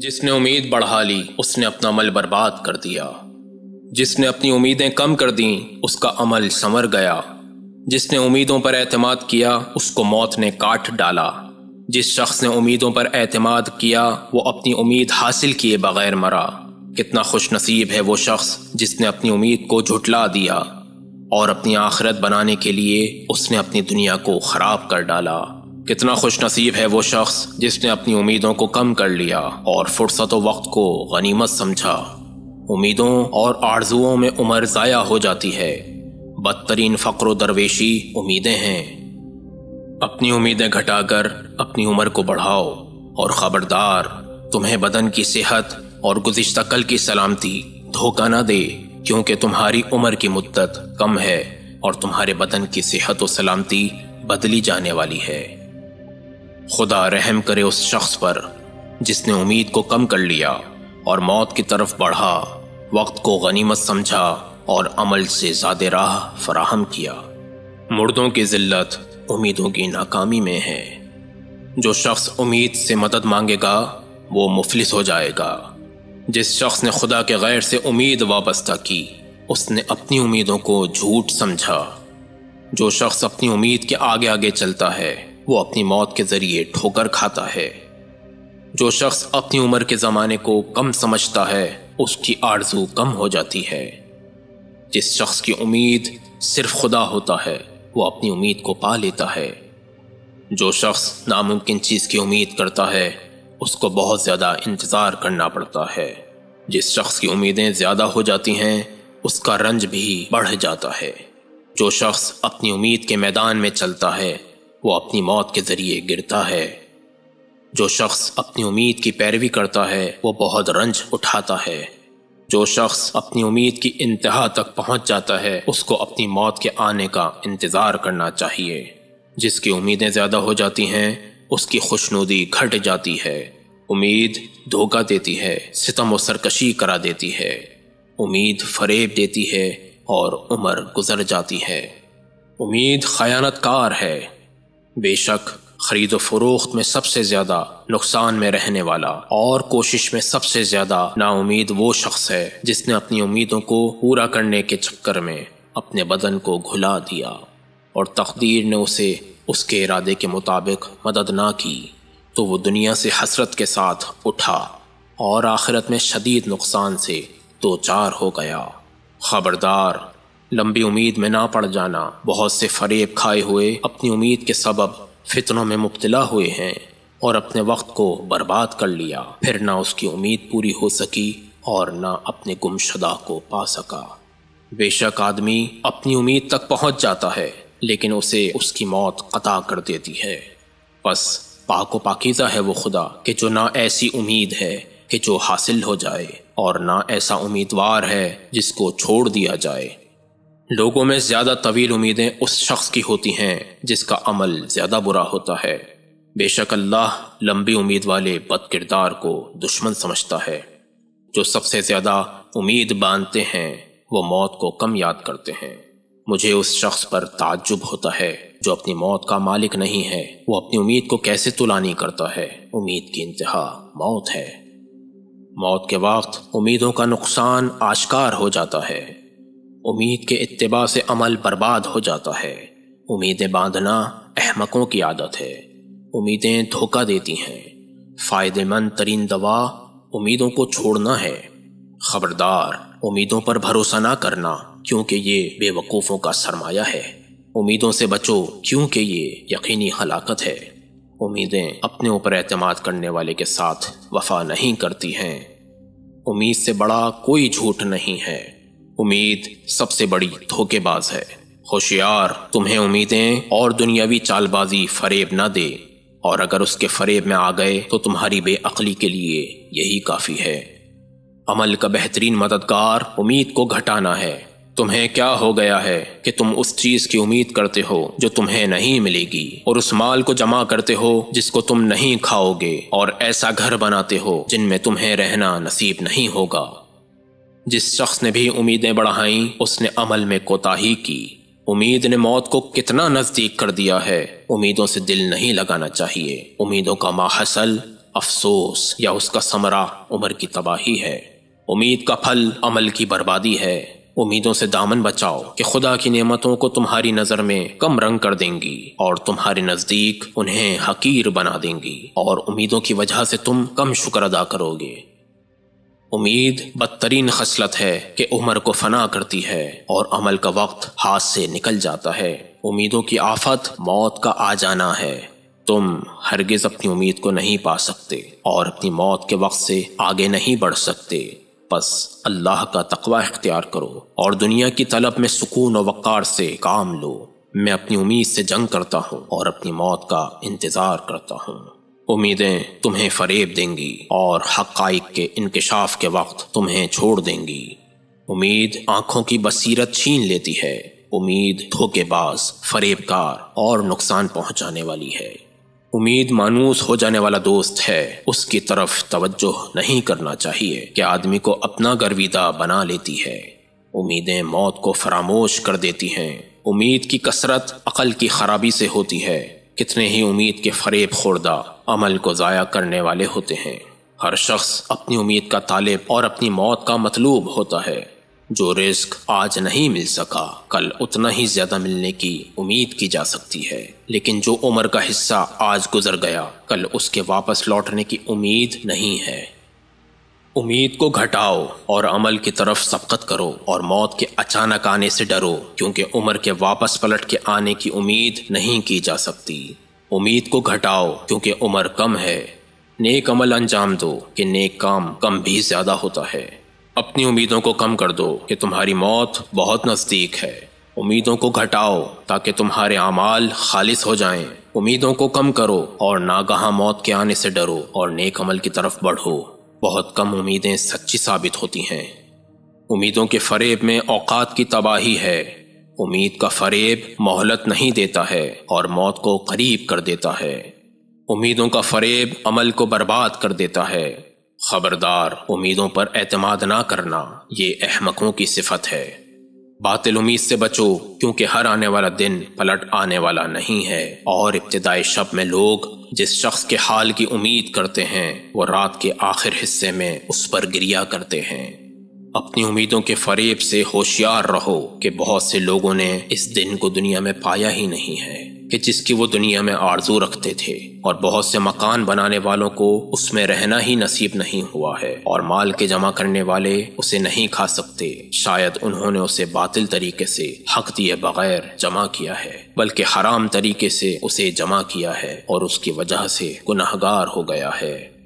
جس نے امید بڑھا لی اس نے اپنا عمل برباد کر دیا۔ جس نے اپنی امیدیں کم کر دیں اس کا عمل سنور گیا۔ جس نے امیدوں پر اعتماد کیا اس کو موت نے کاٹ ڈالا۔ جس شخص نے امیدوں پر اعتماد کیا وہ اپنی امید حاصل کیے بغیر مرا۔ کتنا خوش نصیب ہے وہ شخص جس نے اپنی امید کو جھٹلا دیا اور اپنی آخرت بنانے کے لیے اس نے اپنی دنیا کو خراب کر ڈالا۔ کتنا خوش نصیب ہے وہ شخص جس نے اپنی امیدوں کو کم کر لیا اور فرصت و وقت کو غنیمت سمجھا۔ امیدوں اور آرزوؤں میں عمر ضائع ہو جاتی ہے۔ بدترین فقر و درویشی امیدیں ہیں۔ اپنی امیدیں گھٹا کر اپنی عمر کو بڑھاؤ، اور خبردار تمہیں بدن کی صحت اور گزشتہ کل کی سلامتی دھوکہ نہ دے، کیونکہ تمہاری عمر کی مدت کم ہے اور تمہارے بدن کی صحت و سلامتی بدلی جانے والی ہے۔ خدا رحم کرے اس شخص پر جس نے امید کو کم کر لیا اور موت کی طرف بڑھا، وقت کو غنیمت سمجھا اور عمل سے زیادہ راہ فراہم کیا۔ مردوں کی ذلت امیدوں کی ناکامی میں ہے۔ جو شخص امید سے مدد مانگے گا وہ مفلس ہو جائے گا۔ جس شخص نے خدا کے غیر سے امید وابستہ کی اس نے اپنی امیدوں کو جھوٹ سمجھا۔ جو شخص اپنی امید کے آگے آگے چلتا ہے وہ اپنی موت کے ذریعے ٹھوکر کھاتا ہے۔ جو شخص اپنی عمر کے زمانے کو کم سمجھتا ہے اس کی آرزو کم ہو جاتی ہے۔ جس شخص کی امید صرف خدا ہوتا ہے وہ اپنی امید کو پا لیتا ہے۔ جو شخص ناممکن چیز کی امید کرتا ہے اس کو بہت زیادہ انتظار کرنا پڑتا ہے۔ جس شخص کی امیدیں زیادہ ہو جاتی ہیں اس کا رنج بھی بڑھ جاتا ہے۔ جو شخص اپنی امید کے میدان میں چلتا ہے وہ اپنی موت کے ذریعے گرتا ہے۔ جو شخص اپنی امید کی پیروی کرتا ہے وہ بہت رنج اٹھاتا ہے۔ جو شخص اپنی امید کی انتہا تک پہنچ جاتا ہے اس کو اپنی موت کے آنے کا انتظار کرنا چاہیے۔ جس کی امیدیں زیادہ ہو جاتی ہیں اس کی خوشنودی گھٹ جاتی ہے۔ امید دھوکہ دیتی ہے، ستم و سرکشی کرا دیتی ہے۔ امید فریب دیتی ہے اور عمر گزر جاتی ہے۔ امید خیانت کار ہے۔ بے شک خرید و فروخت میں سب سے زیادہ نقصان میں رہنے والا اور کوشش میں سب سے زیادہ نا امید وہ شخص ہے جس نے اپنی امیدوں کو پورا کرنے کے چکر میں اپنے بدن کو گھلا دیا اور تقدیر نے اسے اس کے ارادے کے مطابق مدد نہ کی تو وہ دنیا سے حسرت کے ساتھ اٹھا اور آخرت میں شدید نقصان سے دوچار ہو گیا۔ خبردار لمبی امید میں نہ پڑ جانا۔ بہت سے فریب کھائے ہوئے اپنی امید کے سبب فتنوں میں مبتلا ہوئے ہیں اور اپنے وقت کو برباد کر لیا، پھر نہ اس کی امید پوری ہو سکی اور نہ اپنے گمشدہ کو پا سکا۔ بے شک آدمی اپنی امید تک پہنچ جاتا ہے لیکن اسے اس کی موت قطع کر دیتی ہے۔ بس پاک و پاکیزہ ہے وہ خدا کہ جو نہ ایسی امید ہے کہ جو حاصل ہو جائے اور نہ ایسا امیدوار ہے جس کو چھوڑ دیا جائے۔ لوگوں میں زیادہ طویل امیدیں اس شخص کی ہوتی ہیں جس کا عمل زیادہ برا ہوتا ہے۔ بے شک اللہ لمبی امید والے بد کردار کو دشمن سمجھتا ہے۔ جو سب سے زیادہ امید باندھتے ہیں وہ موت کو کم یاد کرتے ہیں۔ مجھے اس شخص پر تعجب ہوتا ہے جو اپنی موت کا مالک نہیں ہے۔ وہ اپنی امید کو کیسے طلانی کرتا ہے؟ امید کی انتہا موت ہے۔ موت کے وقت امیدوں کا نقصان آشکار ہو جاتا ہے۔ امید کے اتباع سے عمل برباد ہو جاتا ہے۔ امیدیں باندھنا احمقوں کی عادت ہے۔ امیدیں دھوکہ دیتی ہیں۔ فائدہ مند ترین دوا امیدوں کو چھوڑنا ہے۔ خبردار امیدوں پر بھروسہ نہ کرنا کیونکہ یہ بے وقوفوں کا سرمایہ ہے۔ امیدوں سے بچو کیونکہ یہ یقینی ہلاکت ہے۔ امیدیں اپنے اوپر اعتماد کرنے والے کے ساتھ وفا نہیں کرتی ہیں۔ امید سے بڑا کوئی جھوٹ نہیں ہے۔ امید سب سے بڑی دھوکے باز ہے۔ ہوشیار تمہیں امیدیں اور دنیاوی چال بازی فریب نہ دے، اور اگر اس کے فریب میں آ گئے تو تمہاری بے عقلی کے لیے یہی کافی ہے۔ عمل کا بہترین مددگار امید کو گھٹانا ہے۔ تمہیں کیا ہو گیا ہے کہ تم اس چیز کی امید کرتے ہو جو تمہیں نہیں ملے گی، اور اس مال کو جمع کرتے ہو جس کو تم نہیں کھاؤ گے، اور ایسا گھر بناتے ہو جن میں تمہیں رہنا نصیب نہیں ہوگا۔ جس شخص نے بھی امیدیں بڑھائیں اس نے عمل میں کوتاہی کی۔ امید نے موت کو کتنا نزدیک کر دیا ہے۔ امیدوں سے دل نہیں لگانا چاہیے۔ امیدوں کا ماحصل افسوس یا اس کا ثمرہ عمر کی تباہی ہے۔ امید کا پھل عمل کی بربادی ہے۔ امیدوں سے دامن بچاؤ کہ خدا کی نعمتوں کو تمہاری نظر میں کم رنگ کر دیں گی اور تمہارے نزدیک انہیں حقیر بنا دیں گی، اور امیدوں کی وجہ سے تم کم شکر ادا کرو گے۔ امید بدترین خصلت ہے کہ عمر کو فنا کرتی ہے اور عمل کا وقت ہاتھ سے نکل جاتا ہے۔ امیدوں کی آفت موت کا آ جانا ہے۔ تم ہرگز اپنی امید کو نہیں پا سکتے اور اپنی موت کے وقت سے آگے نہیں بڑھ سکتے۔ بس اللہ کا تقوی اختیار کرو اور دنیا کی طلب میں سکون و وقار سے کام لو۔ میں اپنی امید سے جنگ کرتا ہوں اور اپنی موت کا انتظار کرتا ہوں۔ امیدیں تمہیں فریب دیں گی اور حقائق کے انکشاف کے وقت تمہیں چھوڑ دیں گی۔ امید آنکھوں کی بصیرت چھین لیتی ہے۔ امید دھوکے باز، فریب کار اور نقصان پہنچانے والی ہے۔ امید مانوس ہو جانے والا دوست ہے۔ اس کی طرف توجہ نہیں کرنا چاہیے کہ آدمی کو اپنا گرویدہ بنا لیتی ہے۔ امیدیں موت کو فراموش کر دیتی ہیں۔ امید کی کثرت عقل کی خرابی سے ہوتی ہے۔ کتنے ہی امید کے فریب خوردہ عمل کو ضائع کرنے والے ہوتے ہیں۔ ہر شخص اپنی امید کا طالب اور اپنی موت کا مطلوب ہوتا ہے۔ جو رزق آج نہیں مل سکا، کل اتنا ہی زیادہ ملنے کی امید کی جا سکتی ہے، لیکن جو عمر کا حصہ آج گزر گیا، کل اس کے واپس لوٹنے کی امید نہیں ہے۔ امید کو گھٹاؤ اور عمل کی طرف سبقت کرو اور موت کے اچانک آنے سے ڈرو، کیونکہ عمر کے واپس پلٹ کے آنے کی امید نہیں کی جا سکتی۔ امید کو گھٹاؤ کیونکہ عمر کم ہے۔ نیک عمل انجام دو کہ نیک کام کم بھی زیادہ ہوتا ہے۔ اپنی امیدوں کو کم کر دو کہ تمہاری موت بہت نزدیک ہے۔ امیدوں کو گھٹاؤ تاکہ تمہارے اعمال خالص ہو جائیں۔ امیدوں کو کم کرو اور ناگہاں موت کے آنے سے ڈرو اور نیک عمل کی طرف بڑھو۔ بہت کم امیدیں سچی ثابت ہوتی ہیں۔ امیدوں کے فریب میں اوقات کی تباہی ہے۔ امید کا فریب مہلت نہیں دیتا ہے اور موت کو قریب کر دیتا ہے۔ امیدوں کا فریب عمل کو برباد کر دیتا ہے۔ خبردار، امیدوں پر اعتماد نہ کرنا، یہ احمقوں کی صفت ہے۔ باطل امید سے بچو کیونکہ ہر آنے والا دن پلٹ آنے والا نہیں ہے، اور ابتدائی شب میں لوگ جس شخص کے حال کی امید کرتے ہیں وہ رات کے آخر حصے میں اس پر گریا کرتے ہیں۔ اپنی امیدوں کے فریب سے ہوشیار رہو کہ بہت سے لوگوں نے اس دن کو دنیا میں پایا ہی نہیں ہے کہ جس کی وہ دنیا میں آرزو رکھتے تھے، اور بہت سے مکان بنانے والوں کو اس میں رہنا ہی نصیب نہیں ہوا ہے، اور مال کے جمع کرنے والے اسے نہیں کھا سکتے، شاید انہوں نے اسے باطل طریقے سے حق دیے بغیر جمع کیا ہے، بلکہ حرام طریقے سے اسے جمع کیا ہے اور اس کی وجہ سے گناہگار ہو گیا ہے۔